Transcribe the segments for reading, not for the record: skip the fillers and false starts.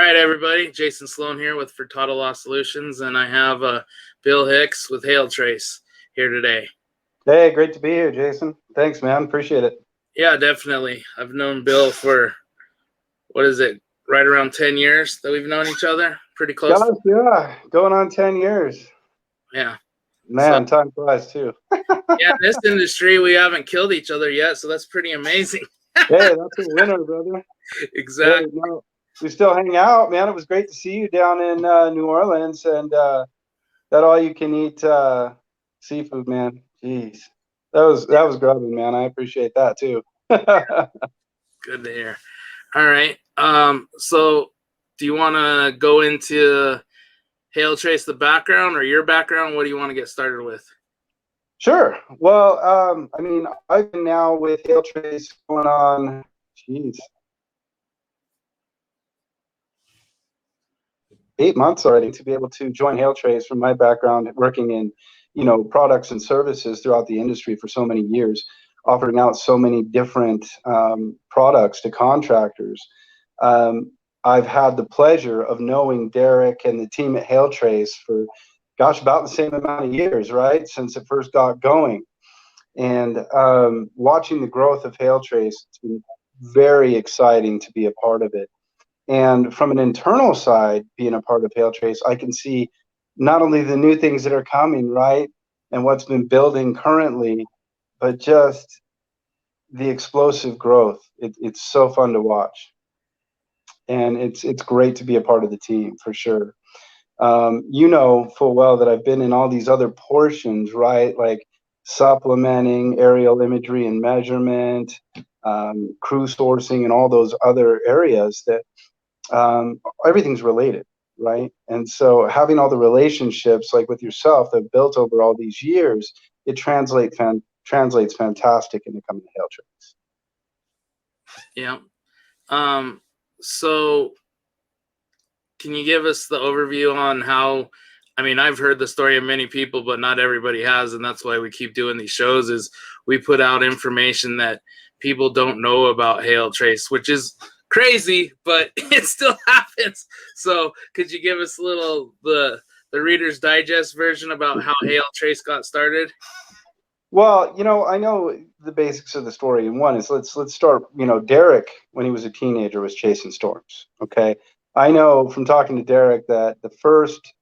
right, everybody. Jason Sloan here with Furtado Law Solutions, and I have Bill Hicks with HailTrace here today. Hey, great to be here, Jason. Thanks, man. Appreciate it. Yeah, definitely. I've known Bill for, right around 10 years that we've known each other? Pretty close. Gosh, yeah, going on 10 years. Yeah. Man, time flies, too. Yeah, in this industry, we haven't killed each other yet, so that's pretty amazing. Hey, that's a winner, brother. Exactly. Hey, no, we still hang out, man. It was great to see you down in New Orleans, and that all-you-can-eat seafood, man. Jeez, that was grubbing, man. I appreciate that too. Good to hear. All right. So do you want to go into HailTrace, the background, or your background? What do you want to get started with? Sure. Well, I mean, I've been now with HailTrace going on, geez, 8 months already to be able to join HailTrace from my background working in, products and services throughout the industry for so many years, offering out so many different products to contractors. I've had the pleasure of knowing Derek and the team at HailTrace for, gosh, about the same amount of years, right, since it first got going. And watching the growth of HailTrace, it's been very exciting to be a part of it. And from an internal side, being a part of HailTrace, I can see not only the new things that are coming, right, and what's been building currently, but just the explosive growth. It's so fun to watch. And it's great to be a part of the team, for sure. You know full well that I've been in all these other portions, right, like supplementing aerial imagery and measurement, crew sourcing, and all those other areas that everything's related, right? And so having all the relationships like with yourself that I've built over all these years, it translates fantastic into coming to HailTrace. Yeah. So can you give us the overview on how, I mean, I've heard the story of many people, but not everybody has, and that's why we keep doing these shows, is we put out information that people don't know about HailTrace, which is crazy, but it still happens. So could you give us a little the Reader's Digest version about how HailTrace got started? Well, I know the basics of the story. And one is let's start, Derek, when he was a teenager, was chasing storms. Okay. I know from talking to Derek that the first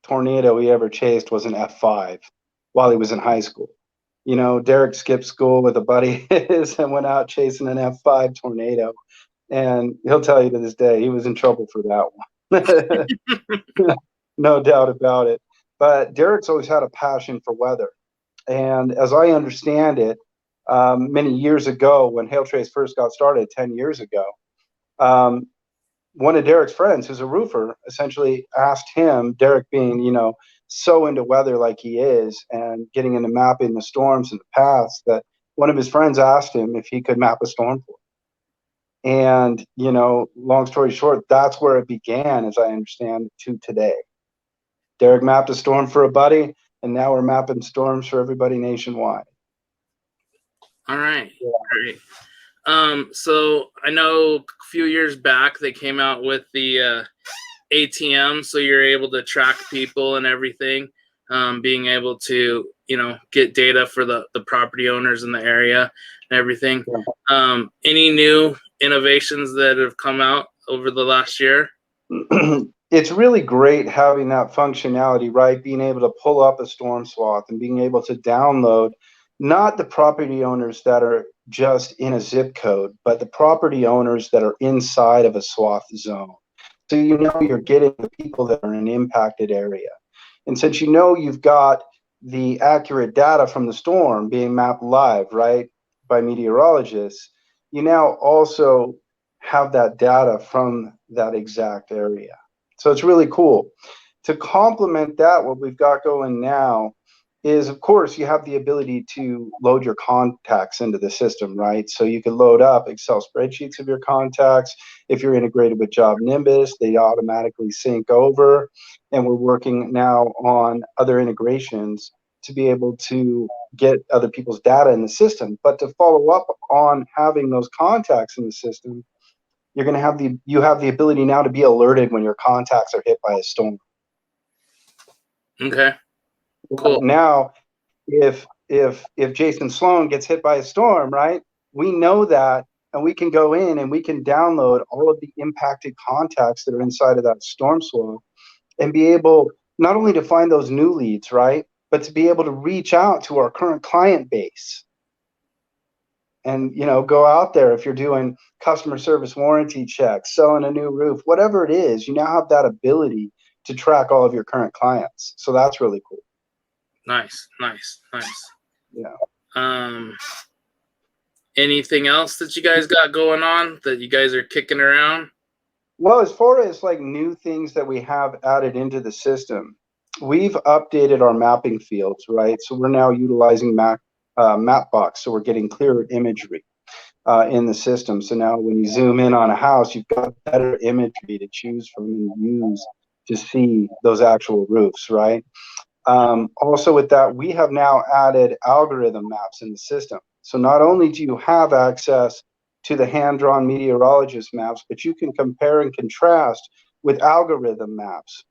tornado he ever chased was an F5 while he was in high school. Derek skipped school with a buddy of his and went out chasing an F5 tornado. And he'll tell you to this day, he was in trouble for that one. No doubt about it. But Derek's always had a passion for weather. And as I understand it, many years ago when HailTrace first got started 10 years ago, one of Derek's friends, who's a roofer, essentially asked him, Derek being, so into weather like he is and getting into mapping the storms and the paths, that one of his friends asked him if he could map a storm for him. And, long story short, that's where it began, as I understand, to today. Derek mapped a storm for a buddy, and now we're mapping storms for everybody nationwide. All right. Yeah. Great. So I know a few years back they came out with the ATM, so you're able to track people and everything, being able to, get data for the property owners in the area and everything. Yeah. Any new innovations that have come out over the last year? It's really great having that functionality, right? Being able to pull up a storm swath and being able to download not the property owners that are just in a zip code, but the property owners that are inside of a swath zone. So you're getting the people that are in an impacted area. And since you've got the accurate data from the storm being mapped live, right, by meteorologists, you now also have that data from that exact area. So it's really cool. To complement that, what we've got going now is, of course, you have the ability to load your contacts into the system, right? So you can load up Excel spreadsheets of your contacts. If you're integrated with Job Nimbus, they automatically sync over. And we're working now on other integrations to be able to get other people's data in the system. But to follow up on having those contacts in the system, you're going to have you have the ability now to be alerted when your contacts are hit by a storm. Okay. Cool. Now, if Jason Sloan gets hit by a storm, right? We know that, and we can go in and we can download all of the impacted contacts that are inside of that storm swell and be able not only to find those new leads, right, but to be able to reach out to our current client base and, you know, go out there. If you're doing customer service warranty checks, selling a new roof, whatever it is, you now have that ability to track all of your current clients. So that's really cool. Nice. Yeah. Anything else that you guys got going on that you guys are kicking around? Well, as far as like new things that we have added into the system, we've updated our mapping fields, right? So we're now utilizing Mapbox, so we're getting clearer imagery in the system. So now when you zoom in on a house, you've got better imagery to choose from and use to see those actual roofs, right? Also with that, we have now added algorithm maps in the system. So not only do you have access to the hand-drawn meteorologist maps, but you can compare and contrast with algorithm maps.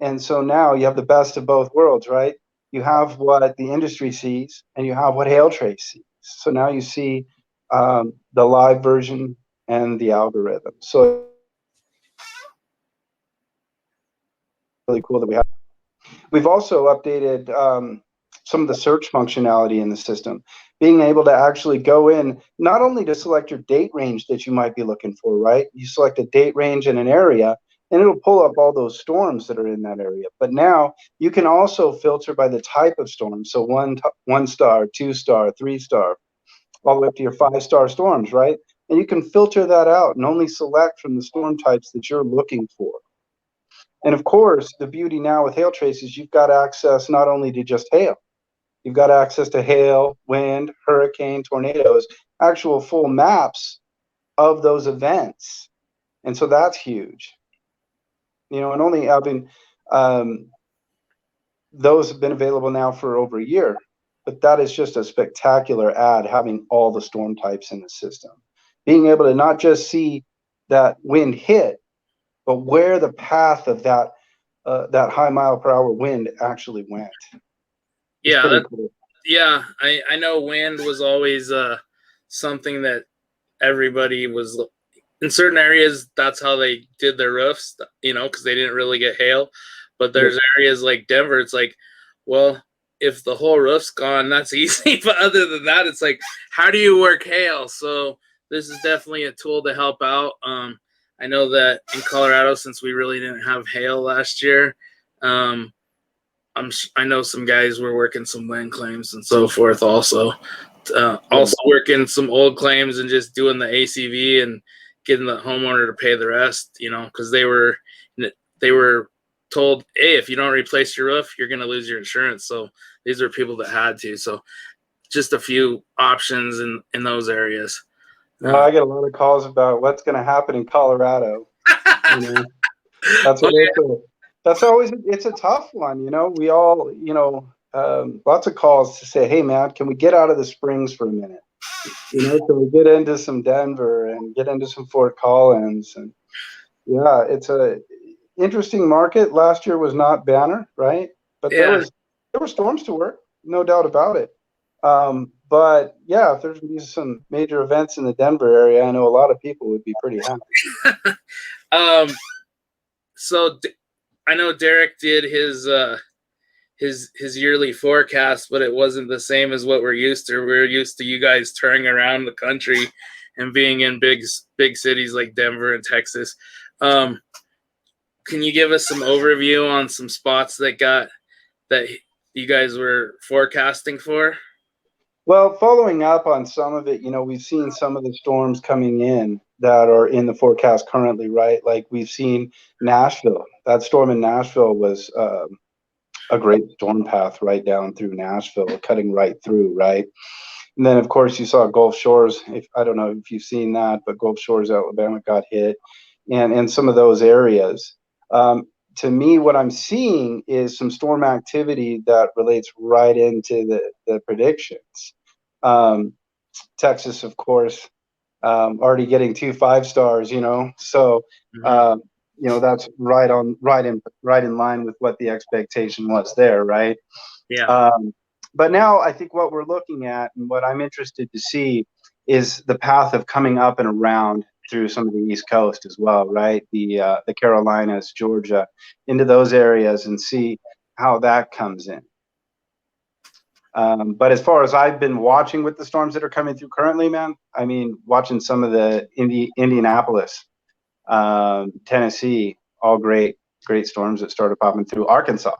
And so now you have the best of both worlds, right? You have what the industry sees, and you have what HailTrace sees. So now you see the live version and the algorithm. So really cool that we have. We've also updated some of the search functionality in the system, being able to actually go in, not only to select your date range that you might be looking for, right? You select a date range in an area, and it'll pull up all those storms that are in that area. But now you can also filter by the type of storm. So one star, 2-star, 3-star, all the way up to your 5-star storms, right? And you can filter that out and only select from the storm types that you're looking for. And of course, the beauty now with HailTrace is you've got access not only to just hail, you've got access to hail, wind, hurricane, tornadoes, actual full maps of those events. And so that's huge. You know, and only having those have been available now for over a year. But that is just a spectacular add, having all the storm types in the system. Being able to not just see that wind hit, but where the path of that high mile per hour wind actually went. Yeah, cool. Yeah, I know wind was always something that everybody was in certain areas. That's how they did their roofs, you know, because they didn't really get hail. But there's areas like Denver. It's like, well, if the whole roof's gone, that's easy. But other than that, it's like, how do you work hail? So this is definitely a tool to help out. I know that in Colorado, since we really didn't have hail last year, I know some guys were working some land claims and so forth also. Also working some old claims and just doing the ACV and getting the homeowner to pay the rest, you know, because they were told, hey, if you don't replace your roof, you're going to lose your insurance. So these are people that had to. So just a few options in those areas. Well, I get a lot of calls about what's going to happen in Colorado. You know, that's always, it's a tough one. You know, we all, you know, lots of calls to say, hey, man, can we get out of the Springs for a minute? You know, can we get into some Denver and get into some Fort Collins? And yeah, it's a interesting market. Last year was not banner, right? But there were storms to work, no doubt about it. But yeah, if there's going to be some major events in the Denver area, I know a lot of people would be pretty happy. So I know Derek did his yearly forecast, but it wasn't the same as what we're used to. We're used to you guys touring around the country and being in big cities like Denver and Texas. Can you give us some overview on some spots that you guys were forecasting for? Well, following up on some of it, you know, we've seen some of the storms coming in that are in the forecast currently, right? Like we've seen Nashville. That storm in Nashville was a great storm path right down through Nashville, cutting right through, right? And then, of course, you saw Gulf Shores. I don't know if you've seen that, but Gulf Shores, Alabama got hit, and some of those areas. To me, what I'm seeing is some storm activity that relates right into the predictions. Texas, of course, already getting 2 5-stars, so Mhm. that's right in line with what the expectation was there, right? Yeah. But now I think what we're looking at and what I'm interested to see is the path of coming up and around through some of the East Coast as well, right? The Carolinas, Georgia, into those areas and see how that comes in. But as far as I've been watching with the storms that are coming through currently, man, I mean, watching some of the Indianapolis, Tennessee, all great storms that started popping through. Arkansas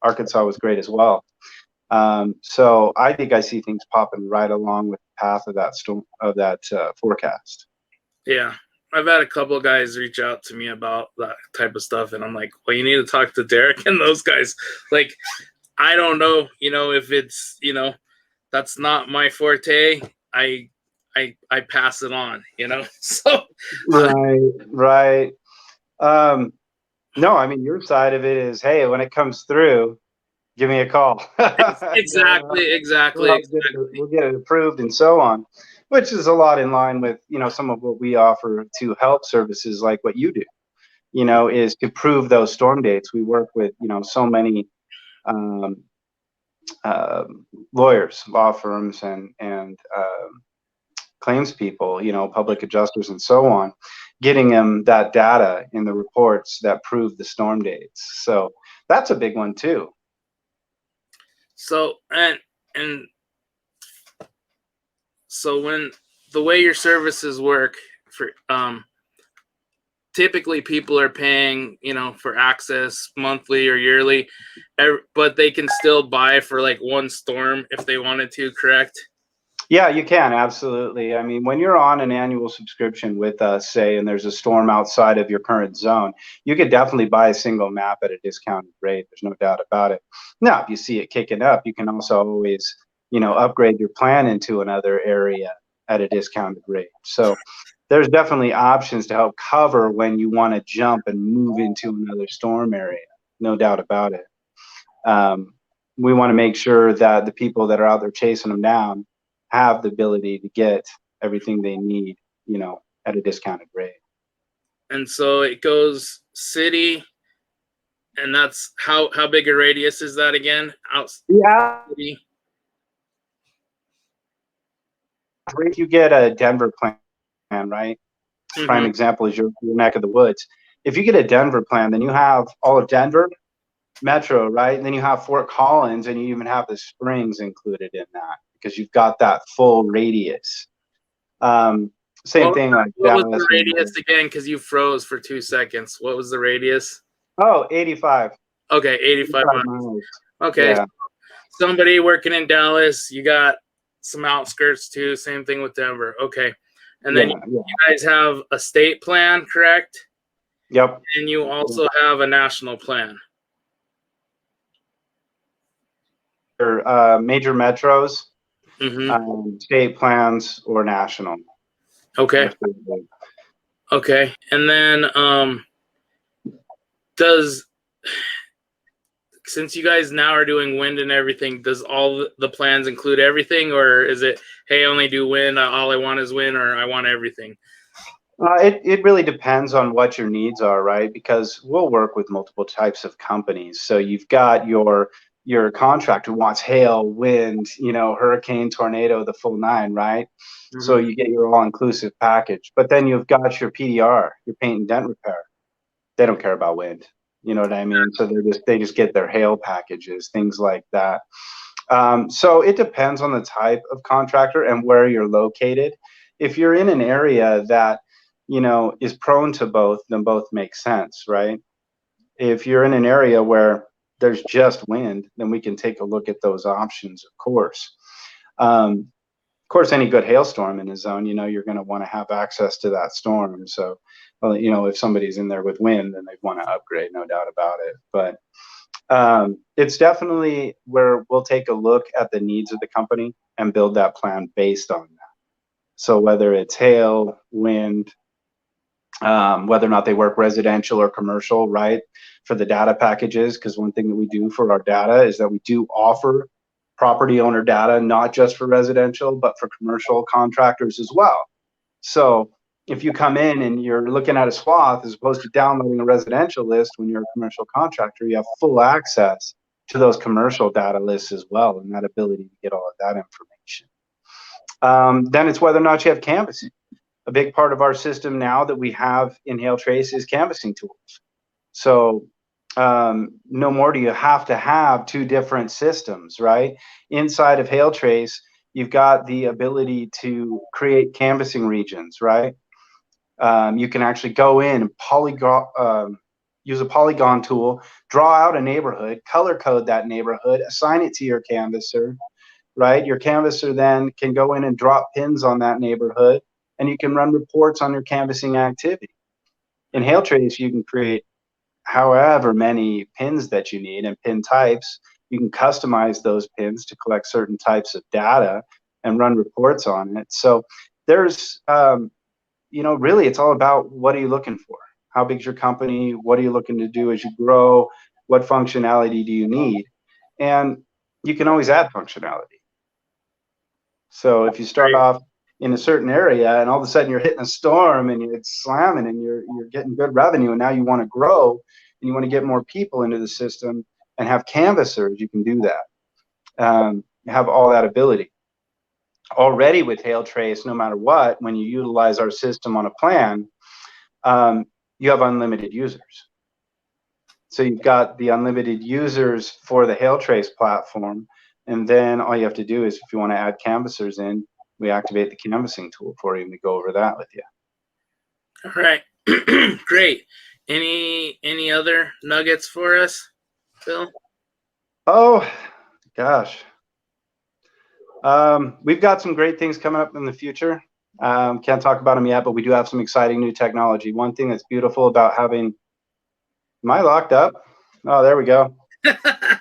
was great as well. So I think I see things popping right along with the path of that storm forecast. Yeah. I've had a couple of guys reach out to me about that type of stuff, and I'm like, well, you need to talk to Derek and those guys. Like, I don't know, if it's, that's not my forte. I pass it on, So Right. No, I mean, your side of it is, hey, when it comes through, give me a call. exactly. We'll get it approved and so on, which is a lot in line with, some of what we offer to help services like what you do, is to prove those storm dates. We work with, so many um, lawyers, law firms, and claims people, public adjusters and so on, getting them that data in the reports that prove the storm dates. So that's a big one too. So and so when the way your services work for typically people are paying, for access monthly or yearly, but they can still buy for like one storm if they wanted to, correct? Yeah, you can, absolutely. I mean, when you're on an annual subscription with us, say, and there's a storm outside of your current zone, you could definitely buy a single map at a discounted rate. There's no doubt about it. Now, if you see it kicking up, you can also always, upgrade your plan into another area at a discounted rate. So there's definitely options to help cover when you want to jump and move into another storm area. No doubt about it. We want to make sure that the people that are out there chasing them down have the ability to get everything they need, at a discounted rate. And so it goes city, and that's how big a radius is that again? Yeah, City. if you get a Denver plan, right? Prime Mm-hmm. example is your neck of the woods. If you get a Denver plan, then you have all of Denver Metro, right? And then you have Fort Collins, and you even have the Springs included in that because you've got that full radius. Same thing like what was Dallas. the radius again? Because you froze for 2 seconds. What was the radius? Oh, 85. Okay, 85 miles. miles. Okay, Yeah. somebody working in Dallas, you got some outskirts too. Same thing with Denver. Okay, and then you guys have a state plan, correct? Yep. And you also have a national plan. Major metros, Mm-hmm. state plans, or national. Okay. Absolutely. Okay, and then since you guys now are doing wind and everything, does all the plans include everything, or is it, hey, only do wind, all I want is wind, or I want everything? It really depends on what your needs are, right? Because we'll work with multiple types of companies. So you've got your contractor who wants hail, wind, hurricane, tornado, the full nine, right? Mm-hmm. So you get your all-inclusive package. But then you've got your PDR, your paint and dent repair. They don't care about wind. You know what I mean? So they just get their hail packages, things like that. So it depends on the type of contractor and where you're located. If you're in an area that is prone to both, then both make sense, right? If you're in an area where there's just wind, then we can take a look at those options, of course. Of course, any good hailstorm in a zone, you're going to want to have access to that storm. So, if somebody's in there with wind, then they want to upgrade, no doubt about it. But it's definitely where we'll take a look at the needs of the company and build that plan based on that. So whether it's hail, wind, whether or not they work residential or commercial, right, for the data packages, because one thing that we do for our data is that we do offer property owner data, not just for residential, but for commercial contractors as well. So if you come in and you're looking at a swath as opposed to downloading a residential list when you're a commercial contractor, you have full access to those commercial data lists as well, and that ability to get all of that information. Then it's whether or not you have canvassing. A big part of our system now that we have in HailTrace is canvassing tools. So no more do you have to have two different systems, right? Inside of HailTrace, you've got the ability to create canvassing regions, right? You can actually go in and use a polygon tool, draw out a neighborhood, color code that neighborhood, assign it to your canvasser, right? Your canvasser then can go in and drop pins on that neighborhood, and you can run reports on your canvassing activity. In HailTrace, you can create however many pins that you need and pin types. You can customize those pins to collect certain types of data and run reports on it. So there's, really it's all about what are you looking for? How big is your company? What are you looking to do as you grow? What functionality do you need? And you can always add functionality. So if you start off in a certain area and all of a sudden you're hitting a storm and it's slamming and you're getting good revenue, and now you want to grow and you want to get more people into the system and have canvassers, you can do that. You have all that ability. Already with HailTrace, no matter what, when you utilize our system on a plan, you have unlimited users. So you've got the unlimited users for the HailTrace platform, and then all you have to do is, if you want to add canvassers in, we activate the canvassing tool for you, and we go over that with you. All right. Great. Any other nuggets for us, Bill? Oh, gosh. We've got some great things coming up in the future. Can't talk about them yet, but we do have some exciting new technology. One thing that's beautiful about having... Am I locked up? Oh, there we go. I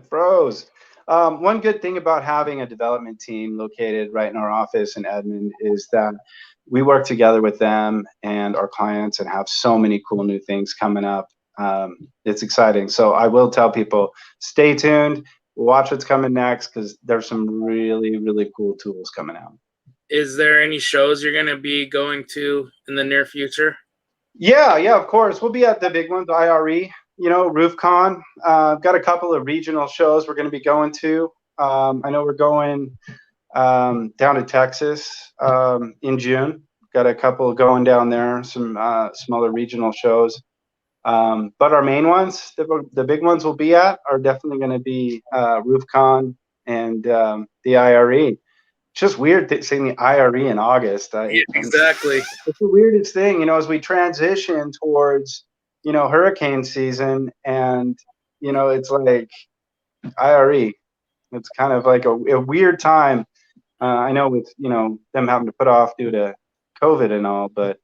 froze. One good thing about having a development team located right in our office in Edmond is that we work together with them and our clients and have so many cool new things coming up. It's exciting. So I will tell people, stay tuned, watch what's coming next, because there's some really, really cool tools coming out. Is there any shows you're going to be going to in the near future? Yeah, of course. We'll be at the big ones, IRE, RoofCon. Got a couple of regional shows we're going to be going to. I know we're going down to Texas in June. Got a couple going down there, some smaller regional shows. But our main ones, the big ones we'll be at, are definitely going to be RoofCon and the IRE. It's just weird saying the IRE in August. Yeah, exactly. It's the weirdest thing, as we transition towards, hurricane season, and, it's like IRE. It's kind of like a weird time. I know with, them having to put off due to COVID and all, but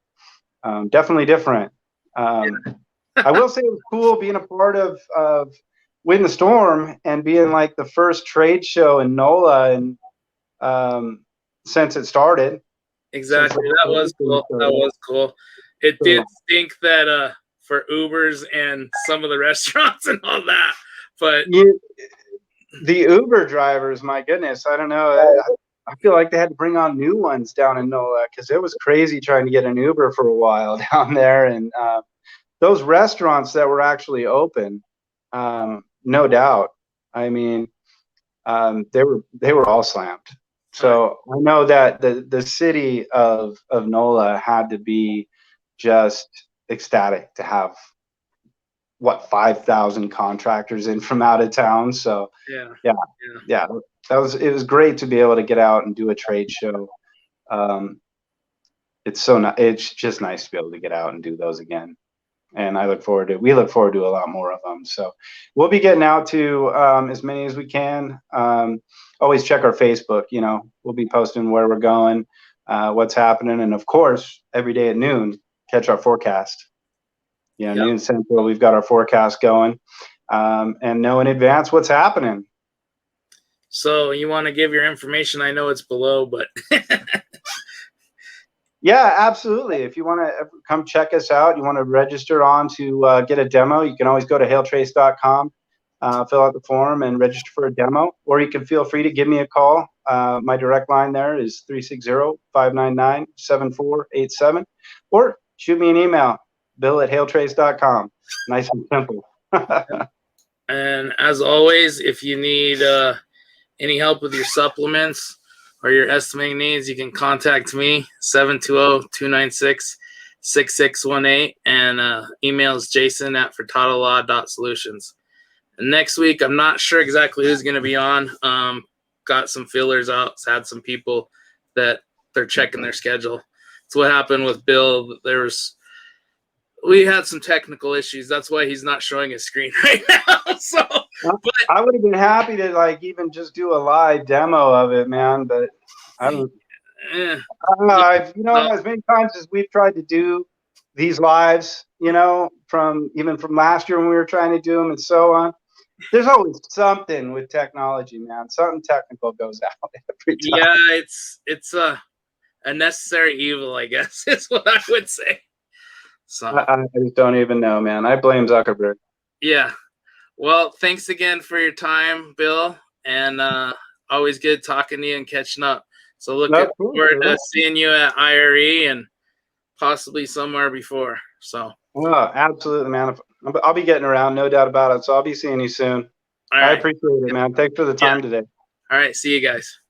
definitely different. I will say it was cool being a part of Win the Storm and being like the first trade show in NOLA and since it started. Exactly. That was cool. That was cool. It did stink that for Ubers and some of the restaurants and all that, but the Uber drivers, my goodness, I don't know. I feel like they had to bring on new ones down in NOLA, because it was crazy trying to get an Uber for a while down there. And those restaurants that were actually open, no doubt. I mean, they were all slammed. So I know that the city of NOLA had to be just ecstatic to have 5,000 contractors in from out of town. So yeah, it was great to be able to get out and do a trade show. It's just nice to be able to get out and do those again. And we look forward to a lot more of them. So we'll be getting out to as many as we can. Always check our Facebook. We'll be posting where we're going, what's happening, and of course, every day at noon, catch our forecast. Noon Central, we've got our forecast going, and know in advance what's happening. So you want to give your information? I know it's below, but yeah, absolutely. If you want to come check us out, you want to register on to get a demo, you can always go to HailTrace.com, fill out the form and register for a demo, or you can feel free to give me a call. My direct line there is 360-599-7487, or shoot me an email, bill@hailtrace.com. Nice and simple. And as always, if you need any help with your supplements or your estimating needs, you can contact me, 720-296-6618, and emails jason@furtadolaw.solutions. And next week, I'm not sure exactly who's going to be on. Got some feelers out, had some people that they're checking their schedule. It's what happened with Bill. We had some technical issues. That's why he's not showing his screen right now. So, but I would have been happy to like even just do a live demo of it, man. But I don't know. As many times as we've tried to do these lives, from last year when we were trying to do them and so on, there's always something with technology, man. Something technical goes out every time. Yeah, it's a necessary evil, I guess, is what I would say. So I just don't even know, man. I blame Zuckerberg. Yeah. Well, thanks again for your time, Bill, and always good talking to you and catching up. So looking forward to seeing you at IRE and possibly somewhere before. So. Oh, absolutely, man. I'll be getting around, no doubt about it. So I'll be seeing you soon. All right. I appreciate it, man. Thanks for the time today. All right. See you guys.